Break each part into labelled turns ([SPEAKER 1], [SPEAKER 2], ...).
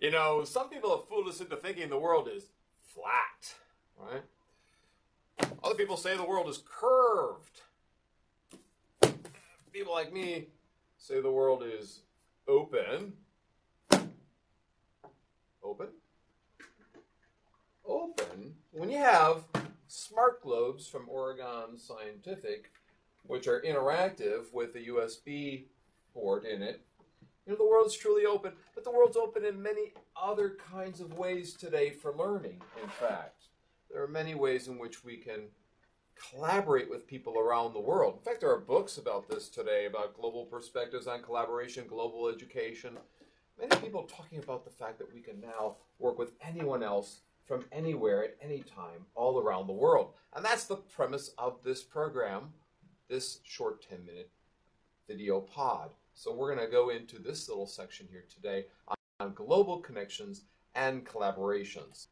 [SPEAKER 1] You know, some people have fooled us into thinking the world is flat, right? Other people say the world is curved. People like me say the world is open. Open? Open. When you have smart globes from Oregon Scientific, which are interactive with a USB port in it, you know, the world's truly open, but the world's open in many other kinds of ways today for learning, in fact. There are many ways in which we can collaborate with people around the world. In fact, there are books about this today, about global perspectives on collaboration, global education. Many people talking about the fact that we can now work with anyone else from anywhere at any time all around the world. And that's the premise of this program, this short 10-minute video pod. So we're going to go into this little section here today on global connections and collaborations.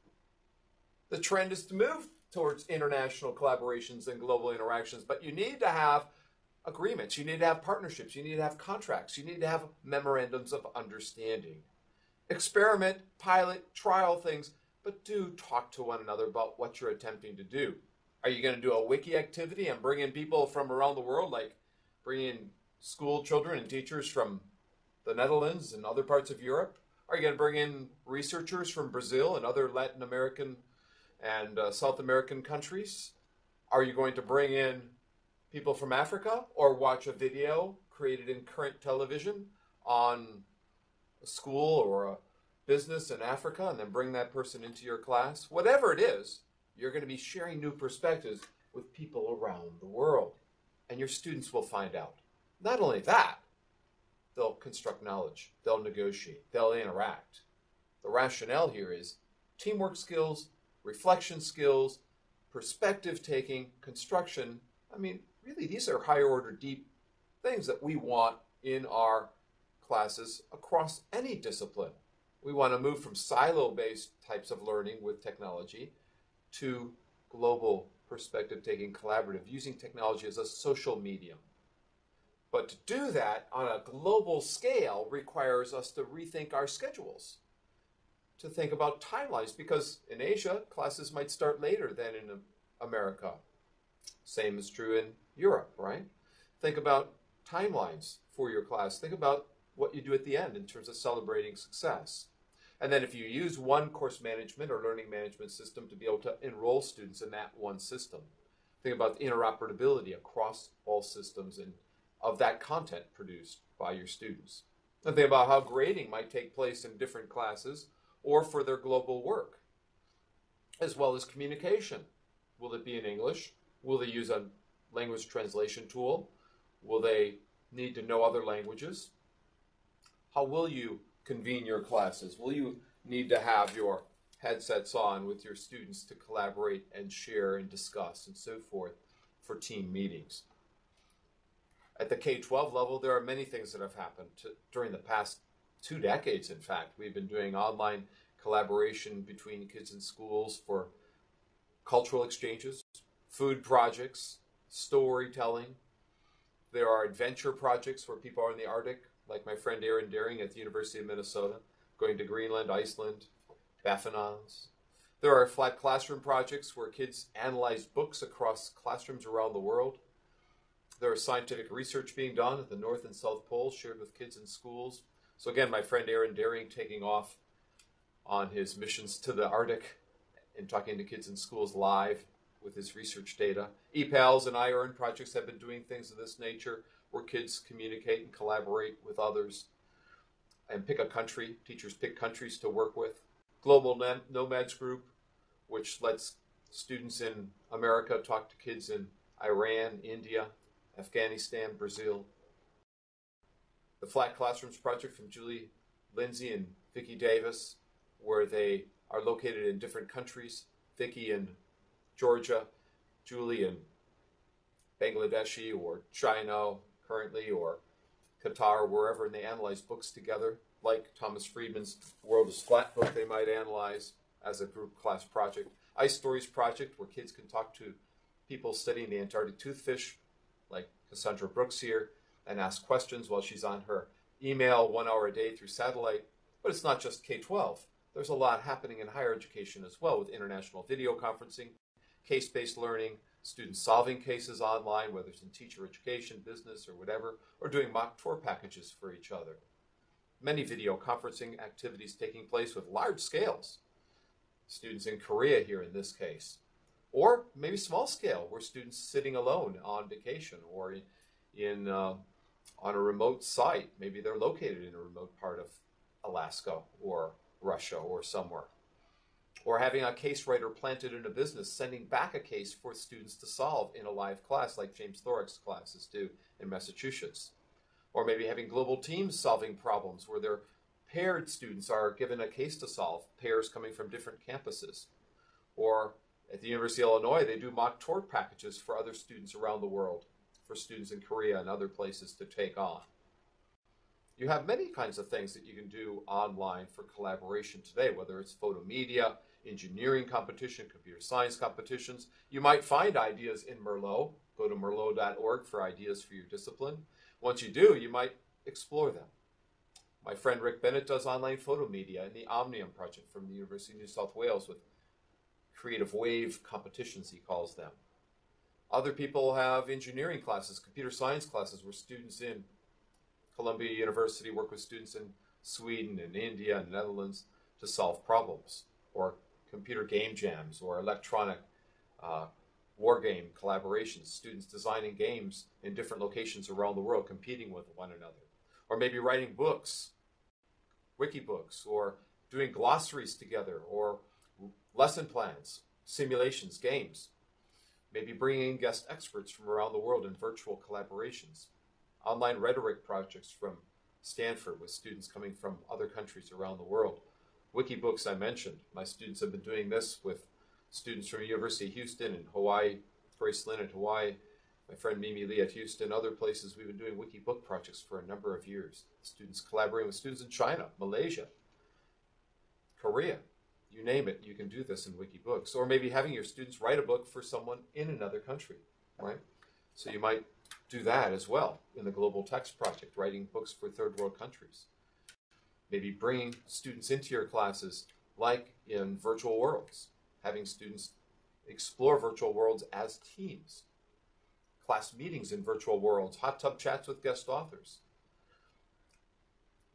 [SPEAKER 1] The trend is to move towards international collaborations and global interactions, but you need to have agreements, you need to have partnerships, you need to have contracts, you need to have memorandums of understanding. Experiment, pilot, trial things, but do talk to one another about what you're attempting to do. Are you going to do a wiki activity and bring in people from around the world, like bring in school children and teachers from the Netherlands and other parts of Europe? Are you going to bring in researchers from Brazil and other Latin American and South American countries? Are you going to bring in people from Africa or watch a video created in current television on a school or a business in Africa and then bring that person into your class? Whatever it is, you're going to be sharing new perspectives with people around the world, and your students will find out. Not only that, they'll construct knowledge, they'll negotiate, they'll interact. The rationale here is teamwork skills, reflection skills, perspective taking, construction. I mean, really, these are higher order, deep things that we want in our classes across any discipline. We want to move from silo-based types of learning with technology to global perspective taking, collaborative, using technology as a social medium. But to do that on a global scale requires us to rethink our schedules, to think about timelines, because in Asia, classes might start later than in America. Same is true in Europe, right? Think about timelines for your class. Think about what you do at the end in terms of celebrating success. And then if you use one course management or learning management system to be able to enroll students in that one system, think about the interoperability across all systems and of that content produced by your students. And think about how grading might take place in different classes or for their global work, as well as communication. Will it be in English? Will they use a language translation tool? Will they need to know other languages? How will you convene your classes? Will you need to have your headsets on with your students to collaborate and share and discuss and so forth for team meetings? At the K-12 level, there are many things that have happened during the past 2 decades, in fact. We've been doing online collaboration between kids and schools for cultural exchanges, food projects, storytelling. There are adventure projects where people are in the Arctic, like my friend Aaron Daring at the University of Minnesota, going to Greenland, Iceland, Baffinans. There are flat classroom projects where kids analyze books across classrooms around the world. There is scientific research being done at the North and South Poles, shared with kids in schools. So again, my friend Aaron Daring taking off on his missions to the Arctic and talking to kids in schools live with his research data. EPALS and iEarn projects have been doing things of this nature where kids communicate and collaborate with others and pick a country. Teachers pick countries to work with. Global Nomads Group, which lets students in America talk to kids in Iran, India, Afghanistan, Brazil. The Flat Classrooms Project from Julie Lindsay and Vicki Davis, where they are located in different countries. Vicki in Georgia, Julie in Bangladeshi or China currently, or Qatar, wherever, and they analyze books together, like Thomas Friedman's World is Flat book they might analyze as a group class project. Ice Stories Project, where kids can talk to people studying the Antarctic toothfish, like Cassandra Brooks here, and ask questions while she's on her email 1 hour a day through satellite. But it's not just K-12. There's a lot happening in higher education as well, with international video conferencing, case-based learning, students solving cases online, whether it's in teacher education, business, or whatever, or doing mock tour packages for each other. Many video conferencing activities taking place with large scales. Students in Korea here in this case. Or maybe small scale, where students sitting alone on vacation or on a remote site. Maybe they're located in a remote part of Alaska or Russia or somewhere. Or having a case writer planted in a business, sending back a case for students to solve in a live class like James Thorwick's classes do in Massachusetts. Or maybe having global teams solving problems where their paired students are given a case to solve, pairs coming from different campuses. Or at the University of Illinois, they do mock tour packages for other students around the world, for students in Korea and other places to take on. You have many kinds of things that you can do online for collaboration today, whether it's photo media, engineering competition, computer science competitions. You might find ideas in Merlot. Go to merlot.org for ideas for your discipline. Once you do, you might explore them. My friend Rick Bennett does online photo media in the Omnium project from the University of New South Wales with creative wave competitions, he calls them. Other people have engineering classes, computer science classes, where students in Columbia University work with students in Sweden and India and Netherlands to solve problems, or computer game jams, or electronic war game collaborations, students designing games in different locations around the world, competing with one another. Or maybe writing books, wiki books, or doing glossaries together, or lesson plans, simulations, games. Maybe bringing in guest experts from around the world in virtual collaborations. Online rhetoric projects from Stanford with students coming from other countries around the world. Wikibooks I mentioned. My students have been doing this with students from University of Houston and Hawaii, Grace Lynn at Hawaii, my friend Mimi Lee at Houston, other places. We've been doing Wikibook projects for a number of years. Students collaborating with students in China, Malaysia, Korea. You name it, you can do this in Wikibooks. Or maybe having your students write a book for someone in another country, right? So you might do that as well in the Global Text Project, writing books for third world countries. Maybe bringing students into your classes like in virtual worlds, having students explore virtual worlds as teams. Class meetings in virtual worlds, hot tub chats with guest authors.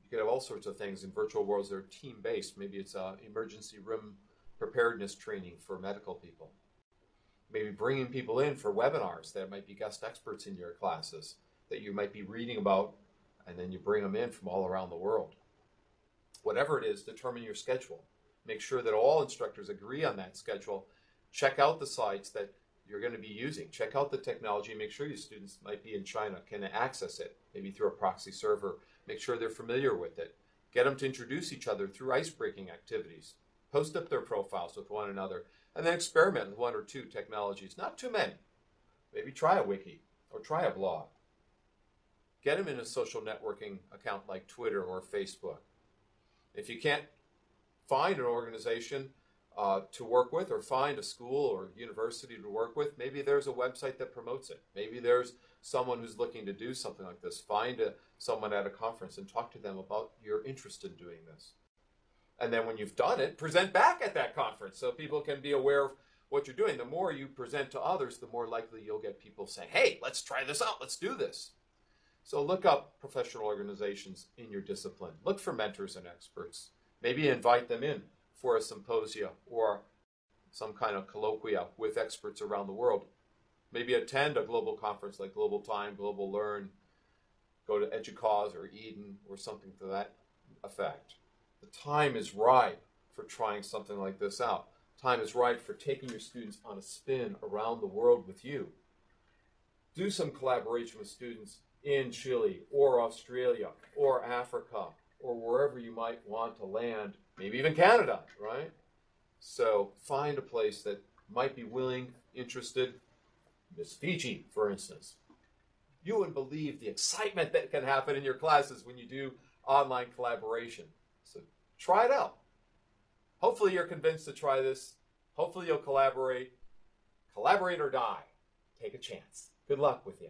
[SPEAKER 1] You could have all sorts of things in virtual worlds that are team-based. Maybe it's emergency room preparedness training for medical people. Maybe bringing people in for webinars that might be guest experts in your classes that you might be reading about, and then you bring them in from all around the world. Whatever it is, determine your schedule. Make sure that all instructors agree on that schedule. Check out the sites that you're going to be using. Check out the technology. Make sure your students might be in China, can access it, maybe through a proxy server. Make sure they're familiar with it. Get them to introduce each other through ice-breaking activities. Post up their profiles with one another, and then experiment with one or two technologies. Not too many. Maybe try a wiki or try a blog. Get them in a social networking account like Twitter or Facebook. If you can't find an organization to work with, or find a school or university to work with, maybe there's a website that promotes it. Maybe there's someone who's looking to do something like this. Find someone at a conference and talk to them about your interest in doing this. And then when you've done it, present back at that conference so people can be aware of what you're doing. The more you present to others, the more likely you'll get people saying, hey, let's try this out, let's do this. So look up professional organizations in your discipline. Look for mentors and experts. Maybe invite them in for a symposia or some kind of colloquia with experts around the world. Maybe attend a global conference like Global Time, Global Learn, go to EDUCAUSE or Eden or something to that effect. The time is ripe for trying something like this out. Time is ripe for taking your students on a spin around the world with you. Do some collaboration with students in Chile or Australia or Africa or wherever you might want to land, maybe even Canada, right? So find a place that might be willing, interested. Miss Fiji, for instance. You wouldn't believe the excitement that can happen in your classes when you do online collaboration. So try it out. Hopefully you're convinced to try this. Hopefully you'll collaborate. Collaborate or die. Take a chance. Good luck with you.